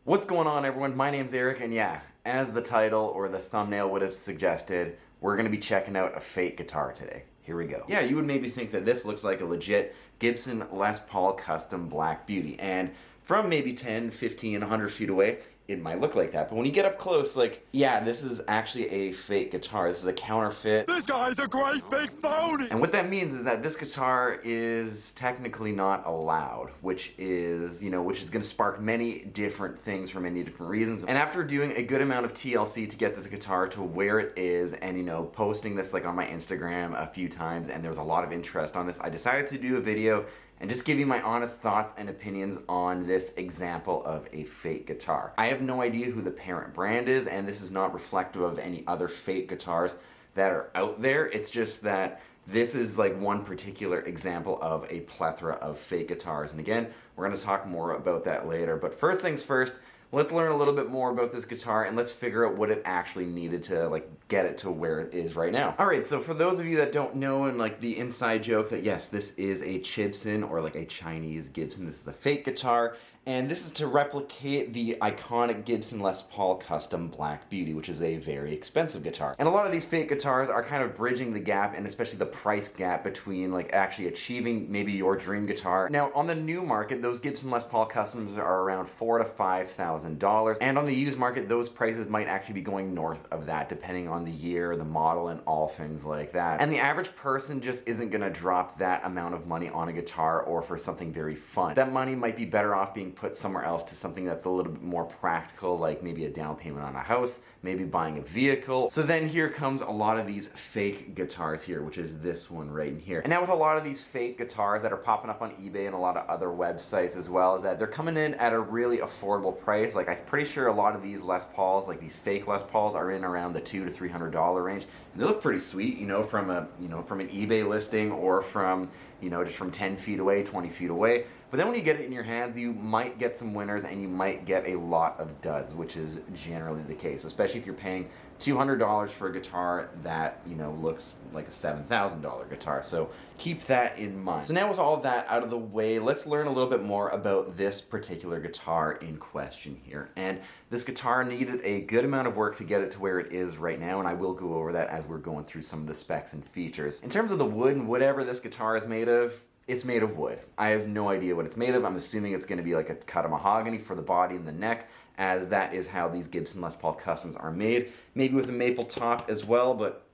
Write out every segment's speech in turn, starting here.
What's going on, everyone? My name's Eric, and yeah, as the title or the thumbnail would have suggested, we're going to be checking out a fake guitar today. Here we go. Yeah, you would maybe think that this looks like a legit Gibson Les Paul Custom Black Beauty, and from maybe 10, 15, 100 feet away, it might look like that. But when you get up close, like, yeah, this is actually a fake guitar. This is a counterfeit. This guy's a great big phony! And what that means is that this guitar is technically not allowed, which is going to spark many different things for many different reasons. And after doing a good amount of TLC to get this guitar to where it is, and posting this like on my Instagram a few times, and there was a lot of interest on this, I decided to do a video and just give you my honest thoughts and opinions on this example of a fake guitar. I have no idea who the parent brand is, and this is not reflective of any other fake guitars that are out there. It's just that this is like one particular example of a plethora of fake guitars. And again, we're going to talk more about that later. But first things first, let's learn a little bit more about this guitar and let's figure out what it actually needed to get it to where it is right now. Alright, so for those of you that don't know, and the inside joke that yes, this is a Chibson or a Chinese Gibson, this is a fake guitar, and this is to replicate the iconic Gibson Les Paul Custom Black Beauty, which is a very expensive guitar. And a lot of these fake guitars are kind of bridging the gap, and especially the price gap between actually achieving maybe your dream guitar. Now, on the new market, those Gibson Les Paul Customs are around $4,000 to $5,000, and on the used market, those prices might actually be going north of that, depending on the year, the model, and all things like that. And the average person just isn't gonna drop that amount of money on a guitar or for something very fun. That money might be better off being put somewhere else to something that's a little bit more practical, like maybe a down payment on a house, maybe buying a vehicle. So then here comes a lot of these fake guitars here, which is this one right in here. And now with a lot of these fake guitars that are popping up on eBay and a lot of other websites as well, is that they're coming in at a really affordable price. I'm pretty sure a lot of these Les Pauls, these fake Les Pauls, are in around the $200 to $300 range. And they look pretty sweet, from an eBay listing or from, just from 10 feet away, 20 feet away. But then when you get it in your hands, you might get some winners and you might get a lot of duds, which is generally the case, especially if you're paying $200 for a guitar that, looks like a $7,000 guitar. So keep that in mind. So now with all that out of the way, let's learn a little bit more about this particular guitar in question here. And this guitar needed a good amount of work to get it to where it is right now, and I will go over that as we're going through some of the specs and features. In terms of the wood and whatever this guitar is made of, it's made of wood. I have no idea what it's made of. I'm assuming it's going to be like a cut of mahogany for the body and the neck, as that is how these Gibson Les Paul Customs are made. Maybe with a maple top as well, but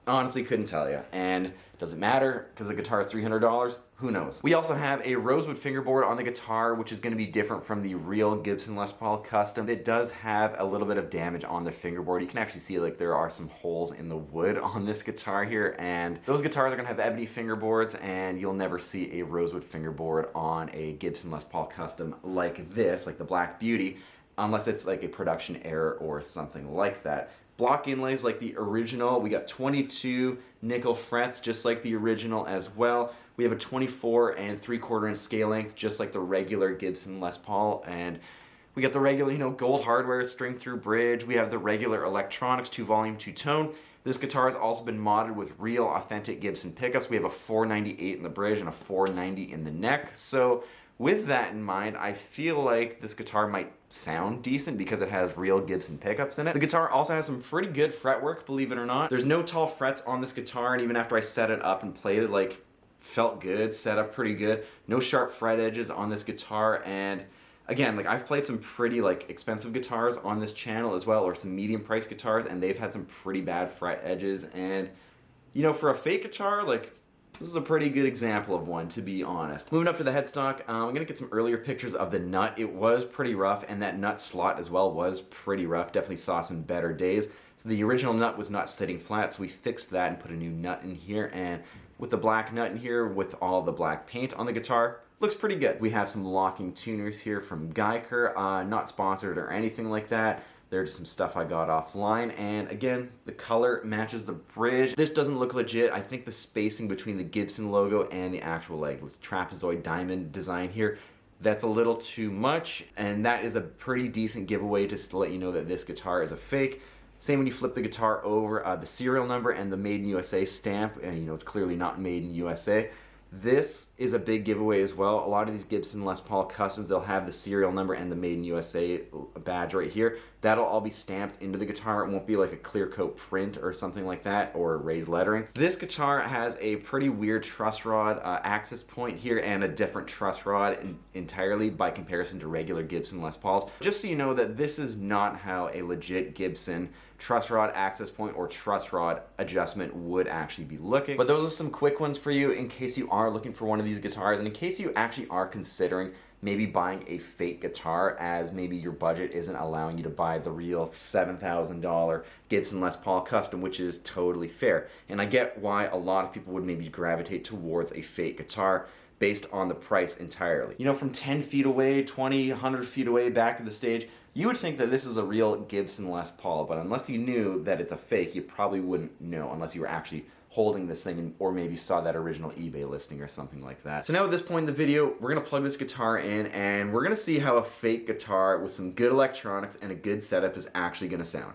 honestly couldn't tell you. And does it matter because the guitar is $300? Who knows? We also have a rosewood fingerboard on the guitar, which is going to be different from the real Gibson Les Paul Custom. It does have a little bit of damage on the fingerboard. You can actually see there are some holes in the wood on this guitar here, and those guitars are going to have ebony fingerboards, and you'll never see a rosewood fingerboard on a Gibson Les Paul Custom like this, like the Black Beauty, unless it's like a production error or something like that. Block inlays like the original. We got 22 nickel frets just like the original as well. We have a 24 and 3/4 inch scale length just like the regular Gibson Les Paul, and we got the regular gold hardware, string through bridge. We have the regular electronics, 2 volume, 2 tone. This guitar has also been modded with real authentic Gibson pickups. We have a 498 in the bridge and a 490 in the neck. So with that in mind, I feel like this guitar might sound decent because it has real Gibson pickups in it. The guitar also has some pretty good fretwork, believe it or not. There's no tall frets on this guitar, and even after I set it up and played it, felt good, set up pretty good. No sharp fret edges on this guitar, and again, I've played some pretty expensive guitars on this channel as well, or some medium price guitars, and they've had some pretty bad fret edges, and for a fake guitar, this is a pretty good example of one, to be honest. Moving up to the headstock, I'm going to get some earlier pictures of the nut. It was pretty rough, and that nut slot as well was pretty rough. Definitely saw some better days. So the original nut was not sitting flat, so we fixed that and put a new nut in here. And with the black nut in here, with all the black paint on the guitar, looks pretty good. We have some locking tuners here from Geiger, not sponsored or anything like that. They're just some stuff I got offline, and again, the color matches the bridge. This doesn't look legit. I think the spacing between the Gibson logo and the actual trapezoid diamond design here, that's a little too much, and that is a pretty decent giveaway just to let you know that this guitar is a fake. Same when you flip the guitar over, the serial number and the Made in USA stamp, and it's clearly not Made in USA. This is a big giveaway as well. A lot of these Gibson Les Paul Customs, they'll have the serial number and the Made in USA badge right here. That'll all be stamped into the guitar. It won't be like a clear coat print or something like that, or raised lettering. This guitar has a pretty weird truss rod access point here and a different truss rod entirely by comparison to regular Gibson Les Pauls. Just so you know that this is not how a legit Gibson truss rod access point or truss rod adjustment would actually be looking. But those are some quick ones for you in case you are looking for one of these guitars, and in case you actually are considering maybe buying a fake guitar, as maybe your budget isn't allowing you to buy the real $7,000 Gibson Les Paul Custom, which is totally fair. And I get why a lot of people would maybe gravitate towards a fake guitar based on the price entirely. You know, from 10 feet away, 20, 100 feet away back of the stage, you would think that this is a real Gibson Les Paul, but unless you knew that it's a fake, you probably wouldn't know unless you were actually holding this thing or maybe saw that original eBay listing or something like that. So now at this point in the video, we're gonna plug this guitar in and we're gonna see how a fake guitar with some good electronics and a good setup is actually gonna sound.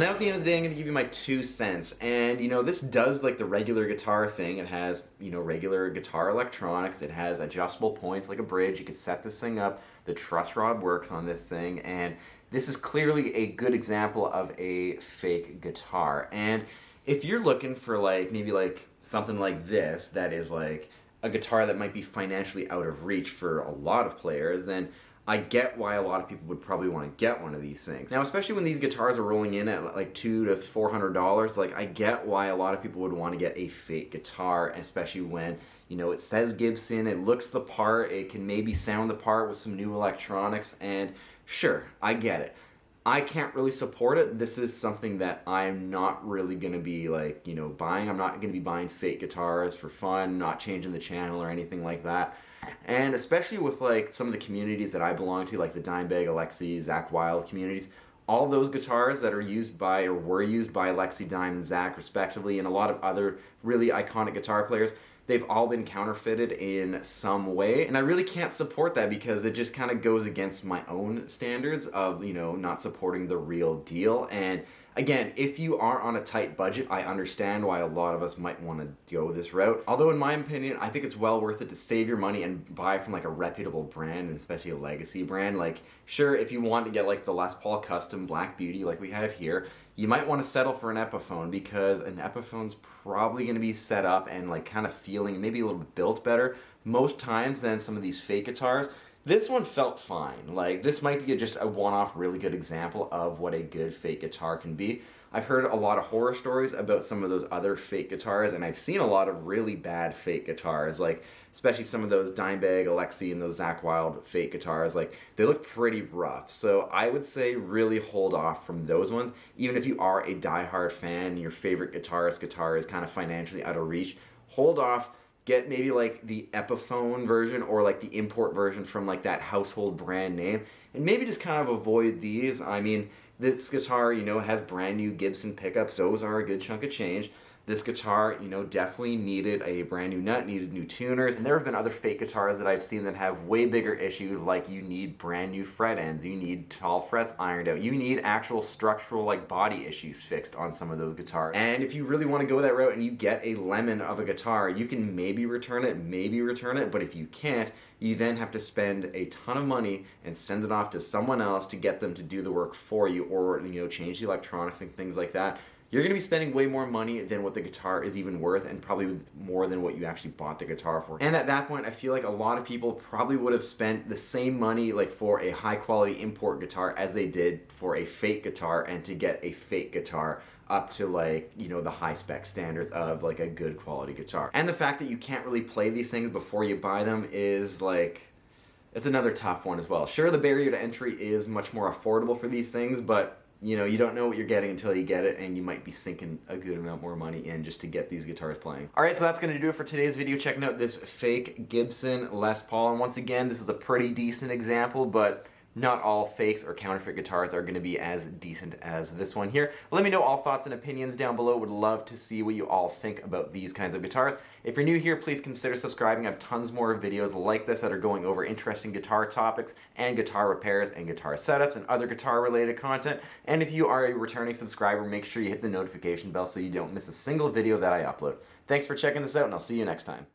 So now at the end of the day, I'm going to give you my 2 cents. And, you know, this does like the regular guitar thing. It has, you know, regular guitar electronics. It has adjustable points like a bridge. You can set this thing up. The truss rod works on this thing. And this is clearly a good example of a fake guitar. And if you're looking for like, maybe like something like this, that is like a guitar that might be financially out of reach for a lot of players, then I get why a lot of people would probably want to get one of these things. Now, especially when these guitars are rolling in at like $200 to $400, like I get why a lot of people would want to get a fake guitar, especially when, you know, it says Gibson, it looks the part, it can maybe sound the part with some new electronics, and sure, I get it. I can't really support it. This is something that I'm not really going to be like, you know, buying. I'm not going to be buying fake guitars for fun, not changing the channel or anything like that. And especially with like some of the communities that I belong to, like the Dimebag, Alexi, Zach Wild communities, all those guitars that are used by or were used by Alexi, Dime, and Zach respectively, and a lot of other really iconic guitar players, they've all been counterfeited in some way. And I really can't support that because it just kind of goes against my own standards of, you know, not supporting the real deal. And again, if you are on a tight budget, I understand why a lot of us might want to go this route. Although in my opinion, I think it's well worth it to save your money and buy from like a reputable brand, and especially a legacy brand. Like, sure, if you want to get like the Les Paul Custom Black Beauty like we have here, you might want to settle for an Epiphone because an Epiphone's probably going to be set up and like kind of feeling maybe a little bit built better most times than some of these fake guitars. This one felt fine. Like, this might be just a one-off really good example of what a good fake guitar can be. I've heard a lot of horror stories about some of those other fake guitars, and I've seen a lot of really bad fake guitars, like especially some of those Dimebag, Alexi, and those Zach Wild fake guitars. Like, they look pretty rough. So I would say really hold off from those ones. Even if you are a diehard fan and your favorite guitarist guitar is kind of financially out of reach, hold off. Get maybe like the Epiphone version or like the import version from like that household brand name, and maybe just kind of avoid these. I mean, this guitar, you know, has brand new Gibson pickups. Those are a good chunk of change. This guitar, you know, definitely needed a brand new nut, needed new tuners. And there have been other fake guitars that I've seen that have way bigger issues, like you need brand new fret ends, you need tall frets ironed out, you need actual structural like body issues fixed on some of those guitars. And if you really want to go that route and you get a lemon of a guitar, you can maybe return it, but if you can't, you then have to spend a ton of money and send it off to someone else to get them to do the work for you, or, you know, change the electronics and things like that. You're going to be spending way more money than what the guitar is even worth, and probably more than what you actually bought the guitar for. And at that point, I feel like a lot of people probably would have spent the same money like for a high quality import guitar as they did for a fake guitar, and to get a fake guitar up to like, you know, the high spec standards of like a good quality guitar. And the fact that you can't really play these things before you buy them is like, it's another tough one as well. Sure, the barrier to entry is much more affordable for these things, but you know, you don't know what you're getting until you get it, and you might be sinking a good amount more money in just to get these guitars playing. Alright, so that's going to do it for today's video. Checking out this fake Gibson Les Paul. And once again, this is a pretty decent example, but not all fakes or counterfeit guitars are going to be as decent as this one here. Let me know all thoughts and opinions down below. Would love to see what you all think about these kinds of guitars. If you're new here, please consider subscribing. I have tons more videos like this that are going over interesting guitar topics and guitar repairs and guitar setups and other guitar related content. And if you are a returning subscriber, make sure you hit the notification bell so you don't miss a single video that I upload. Thanks for checking this out, and I'll see you next time.